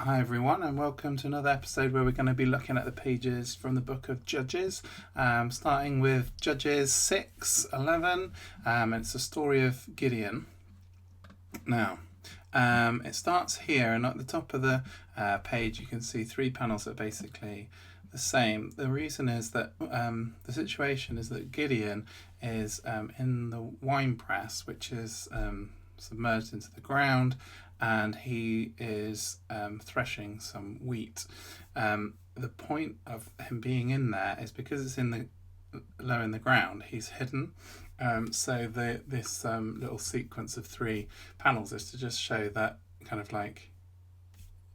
Hi everyone, and welcome to another episode where we're going to be looking at the pages from the book of Judges, starting with Judges 6:11. It's the story of Gideon. Now, it starts here, and at the top of the page you can see three panels that are basically the same. The reason is that the situation is that Gideon is in the wine press, which is submerged into the ground, and he is threshing some wheat. The point of him being in there is because it's in the low in the ground, he's hidden. So this little sequence of three panels is to just show that kind of like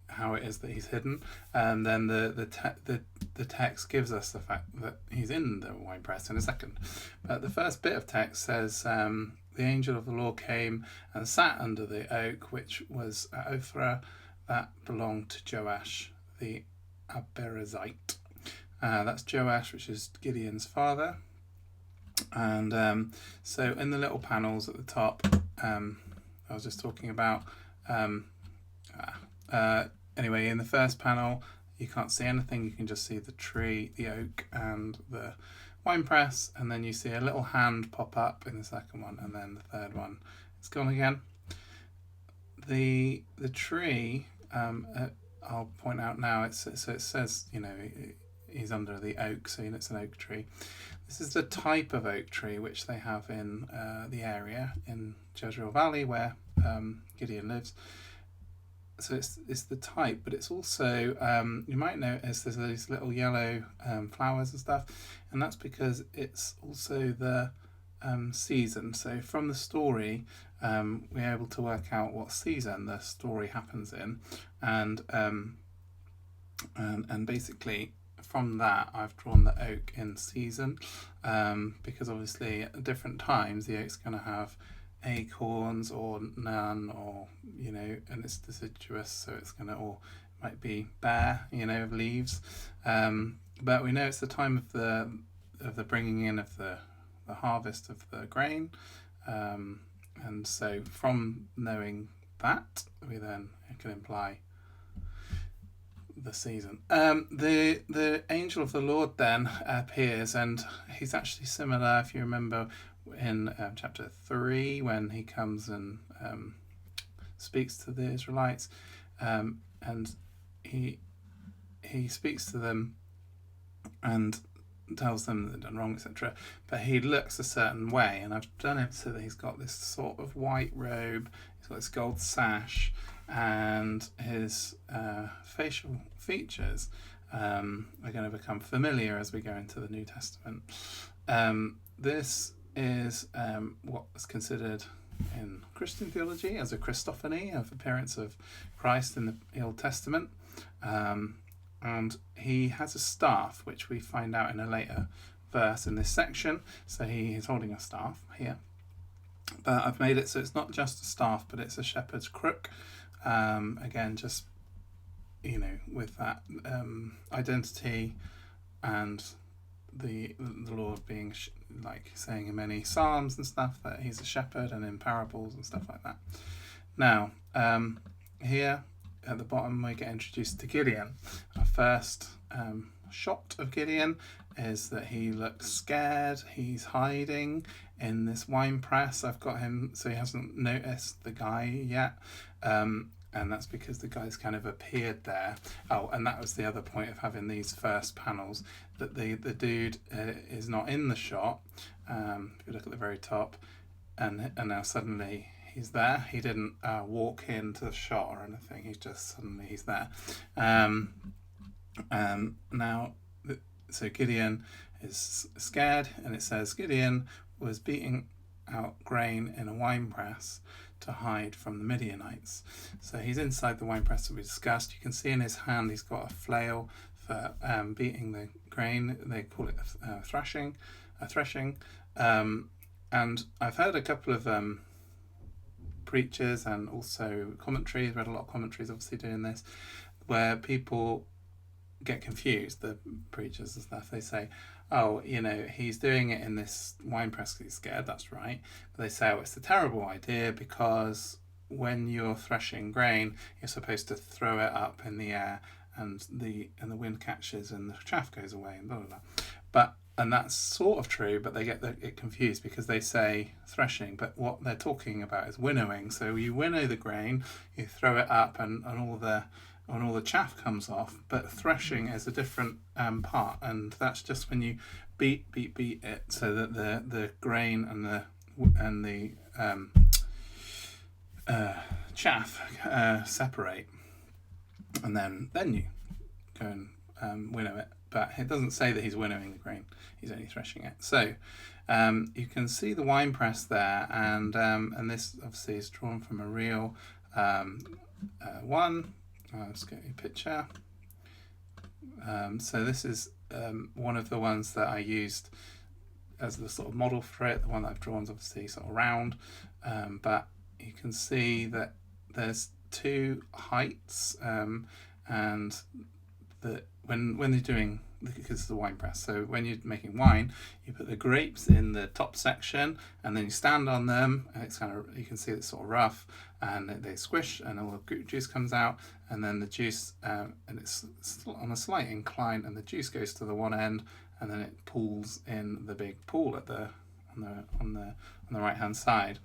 how it is that he's hidden, and then the text gives us the fact that he's in the wine press in a second. But the first bit of text says, the angel of the Lord came and sat under the oak which was at Ophrah, that belonged to Joash the Abiezrite. That's Joash, which is Gideon's father. And so in the little panels at the top, I was just talking about, anyway, in the first panel, you can't see anything. You can just see the tree, the oak, and the wine press, and then you see a little hand pop up in the second one, and then the third one, it's gone again. The tree, I'll point out now. So it says, he's under the oak, so it's an oak tree. This is the type of oak tree which they have in the area in Jezreel Valley where Gideon lives. So it's the type, but it's also, you might notice there's these little yellow flowers and stuff, and that's because it's also the season. So from the story, we're able to work out what season the story happens in, and basically from that I've drawn the oak in season, because obviously at different times the oak's going to have acorns or none, or and it's deciduous, so it's gonna, or might be bare, of leaves, but we know it's the time of the bringing in of the harvest of the grain, and so from knowing that, we then can imply the season. The angel of the Lord then appears, and he's actually similar, if you remember, in chapter 3 when he comes and speaks to the Israelites, and he speaks to them and tells them that they've done wrong, etc. But he looks a certain way, and I've done it so that he's got this sort of white robe, he's got this gold sash, and his facial features are going to become familiar as we go into the New Testament. This is what is considered in Christian theology as a Christophany, of appearance of Christ in the Old Testament, and he has a staff, which we find out in a later verse in this section. So he is holding a staff here, but I've made it so it's not just a staff, but it's a shepherd's crook, again just with that identity, and the Lord being like saying in many psalms and stuff that he's a shepherd, and in parables and stuff like that. Now, here at the bottom we get introduced to Gideon. Our first shot of Gideon is that he looks scared. He's hiding in this wine press. I've got him so he hasn't noticed the guy yet, and that's because the guy's kind of appeared there. Oh, and that was the other point of having these first panels, that the dude is not in the shot. If you look at the very top, and now suddenly he's there. He didn't walk into the shot or anything. He's just suddenly he's there. Now, so Gideon is scared, and it says Gideon was beating out grain in a wine press to hide from the Midianites. So he's inside the wine press that we discussed. You can see in his hand he's got a flail for beating the grain. They call it threshing. And I've heard a couple of preachers and also commentaries, read a lot of commentaries obviously doing this, where people get confused, the preachers and stuff. They say, oh, he's doing it in this wine press because he's scared. That's right. But they say, oh, it's a terrible idea because when you're threshing grain, you're supposed to throw it up in the air, and the wind catches and the chaff goes away, and blah blah blah. And that's sort of true, but they get it confused because they say threshing, but what they're talking about is winnowing. So you winnow the grain, you throw it up, and all the chaff comes off. But threshing is a different part, and that's just when you beat it so that the grain and the chaff separate, and then you go and winnow it. But it doesn't say that he's winnowing the grain; he's only threshing it. So you can see the wine press there, and this obviously is drawn from a real one. Let's get a picture. So this is one of the ones that I used as the sort of model for it. The one that I've drawn is obviously sort of round, but you can see that there's two heights, and that when you're doing, because it's the wine press, so when you're making wine, you put the grapes in the top section, and then you stand on them, and it's kind of, you can see it's sort of rough, and they squish, and all the juice comes out, and then the juice, and it's on a slight incline, and the juice goes to the one end, and then it pools in the big pool at the on the right hand side.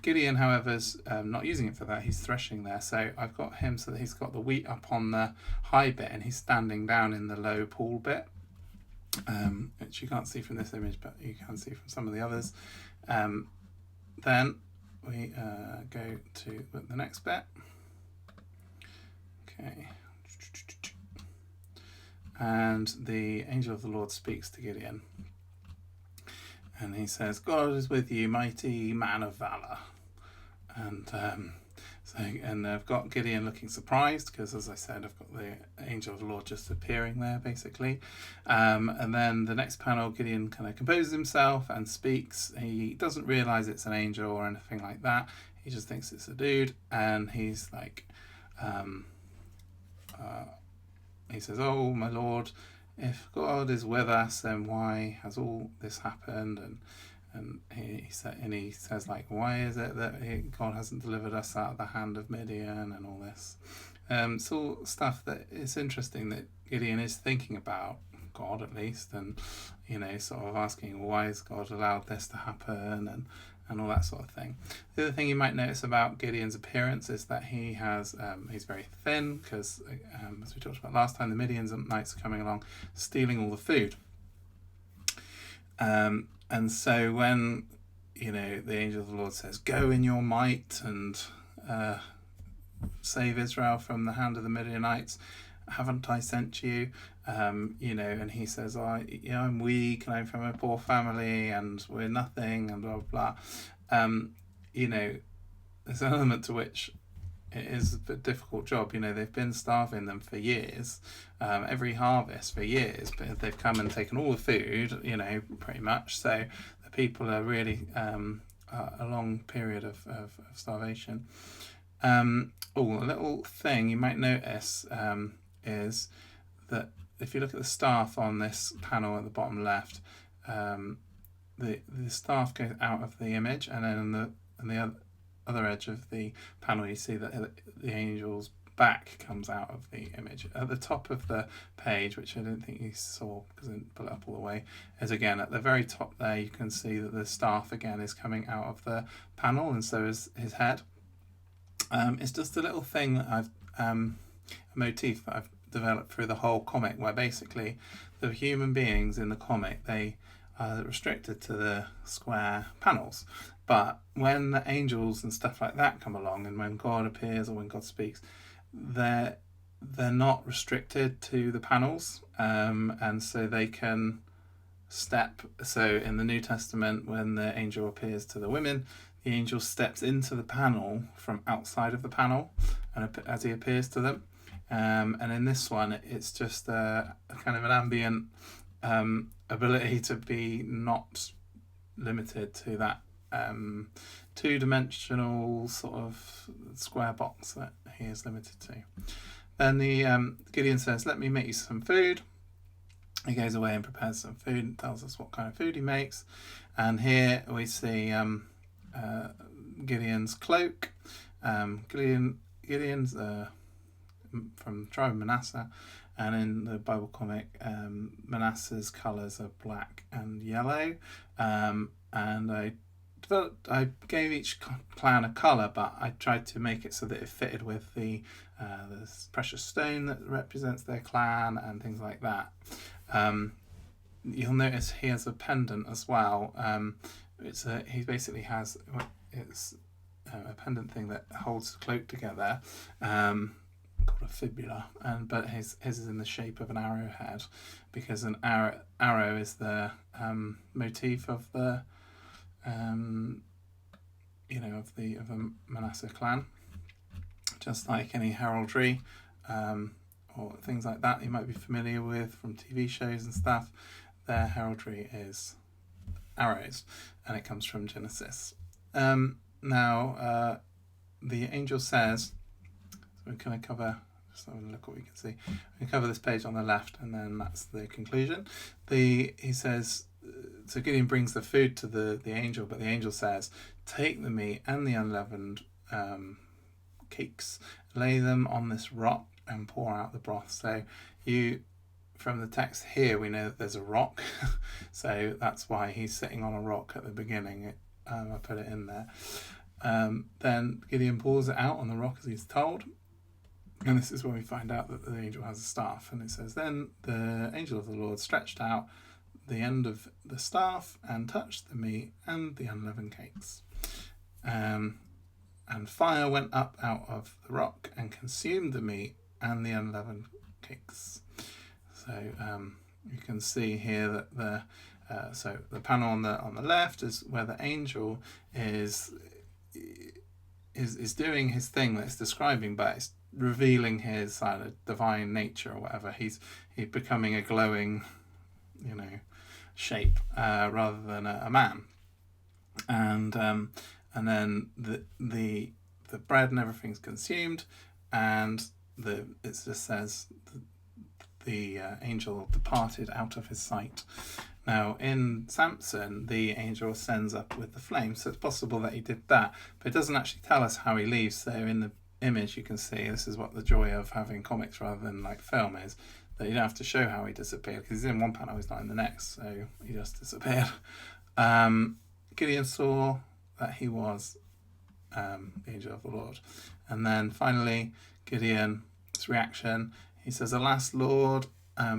Gideon, however, is not using it for that. He's threshing there, so I've got him so that he's got the wheat up on the high bit and he's standing down in the low pool bit, which you can't see from this image, but you can see from some of the others. Then we go to the next bit. Okay. And the angel of the Lord speaks to Gideon. And he says, "God is with you, mighty man of valor." And I've got Gideon looking surprised because, as I said, I've got the angel of the Lord just appearing there, basically. And then the next panel, Gideon kind of composes himself and speaks. He doesn't realise it's an angel or anything like that. He just thinks it's a dude. And he's like, he says, "Oh, my Lord, if God is with us, then why has all this happened?" And he says, like, why is it that God hasn't delivered us out of the hand of Midian and all this? It's all stuff that it's interesting that Gideon is thinking about God, at least, and sort of asking, why has God allowed this to happen, and all that sort of thing. The other thing you might notice about Gideon's appearance is that he's very thin, because as we talked about last time, the Midianites are coming along stealing all the food, and so when the angel of the Lord says, "Go in your might and save Israel from the hand of the Midianites, haven't I sent you?" And he says, "I'm weak and I'm from a poor family and we're nothing," and blah blah blah. There's an element to which it is a difficult job. They've been starving them for years, every harvest for years, but they've come and taken all the food, pretty much. So the people are really a long period of starvation. A little thing you might notice is that if you look at the staff on this panel at the bottom left, the staff goes out of the image, and then on the other edge of the panel you see that the angel's back comes out of the image. At the top of the page, which I don't think you saw because I didn't pull it up all the way, is again at the very top there you can see that the staff again is coming out of the panel, and so is his head. It's just a little thing that I've a motif that I've developed through the whole comic, where basically the human beings in the comic, they are restricted to the square panels, but when the angels and stuff like that come along, and when God appears or when God speaks, they're not restricted to the panels, and so they can step. So in the New Testament, when the angel appears to the women, the angel steps into the panel from outside of the panel, and as he appears to them. And in this one, it's just a kind of an ambient ability to be not limited to that two-dimensional sort of square box that he is limited to. Then the Gideon says, "Let me make you some food." He goes away and prepares some food and tells us what kind of food he makes. And here we see Gideon's cloak, Gideon's from the tribe of Manasseh, and in the Bible comic, Manasseh's colours are black and yellow. And I gave each clan a colour, but I tried to make it so that it fitted with the precious stone that represents their clan and things like that. You'll notice he has a pendant as well. He basically has a pendant thing that holds the cloak together, called a fibula, but his is in the shape of an arrowhead, because an arrow is the motif of the of the Manasseh clan, just like any heraldry or things like that you might be familiar with from TV shows and stuff. Their heraldry is arrows, and it comes from Genesis. Now, the angel says, so we're going to cover, just have a look what we can see. We can cover this page on the left, and then that's the conclusion. He says, so Gideon brings the food to the angel, but the angel says, take the meat and the unleavened cakes, lay them on this rock and pour out the broth. So from the text here, we know that there's a rock. So that's why he's sitting on a rock at the beginning. I put it in there. Then Gideon pours it out on the rock as he's told. And this is when we find out that the angel has a staff. And it says, then the angel of the Lord stretched out the end of the staff and touched the meat and the unleavened cakes. And fire went up out of the rock and consumed the meat and the unleavened cakes. So you can see here that the panel on the left is where the angel is doing his thing that it's describing, but it's revealing his divine nature or whatever. He's becoming a glowing, shape rather than a man. And then the bread and everything's consumed, and it just says the angel departed out of his sight. Now, in Samson, the angel ascends up with the flame, so it's possible that he did that, but it doesn't actually tell us how he leaves. So in the image, you can see this is what the joy of having comics rather than like film is, that you don't have to show how he disappeared, because he's in one panel, he's not in the next, so he just disappeared. Gideon saw that he was the angel of the Lord. And then finally, Gideon's reaction, he says, alas, Lord,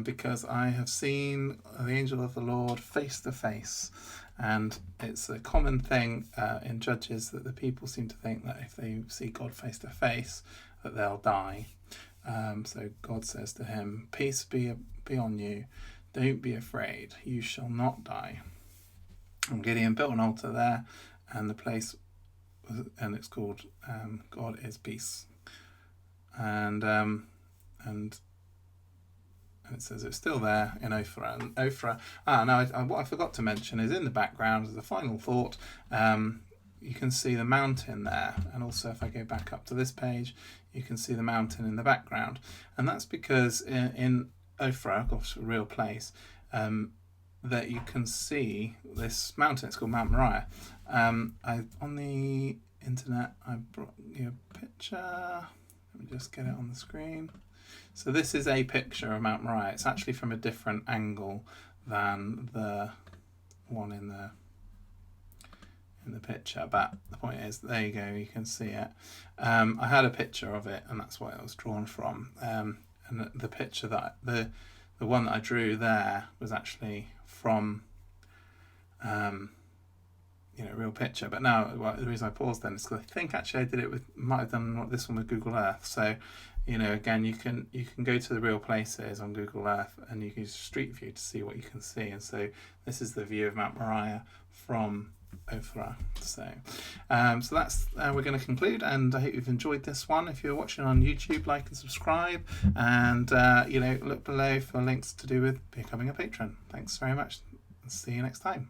because I have seen the angel of the Lord face to face. And it's a common thing in Judges that the people seem to think that if they see God face to face, that they'll die. So God says to him, peace be on you, don't be afraid, you shall not die. And Gideon built an altar there, and it's called God is Peace. And it says it's still there in Ophrah. And Ophrah, what I forgot to mention is in the background, as a final thought, you can see the mountain there. And also if I go back up to this page, you can see the mountain in the background. And that's because in Ophrah, of course, a real place, that you can see this mountain. It's called Mount Moriah. On the internet, I brought you a picture. Let me just get it on the screen. So this is a picture of Mount Moriah. It's actually from a different angle than the one in the picture, but the point is, there you go, you can see it. I had a picture of it, and that's what it was drawn from. And the picture that the one that I drew there was actually from a real picture. But now, the reason I paused then is because I think actually might have done this one with Google Earth. So, again, you can go to the real places on Google Earth, and you can use Street View to see what you can see. And so this is the view of Mount Moriah from Ophrah. So that's we're going to conclude, and I hope you've enjoyed this one. If you're watching on YouTube, like and subscribe, and look below for links to do with becoming a patron. Thanks very much, and see you next time.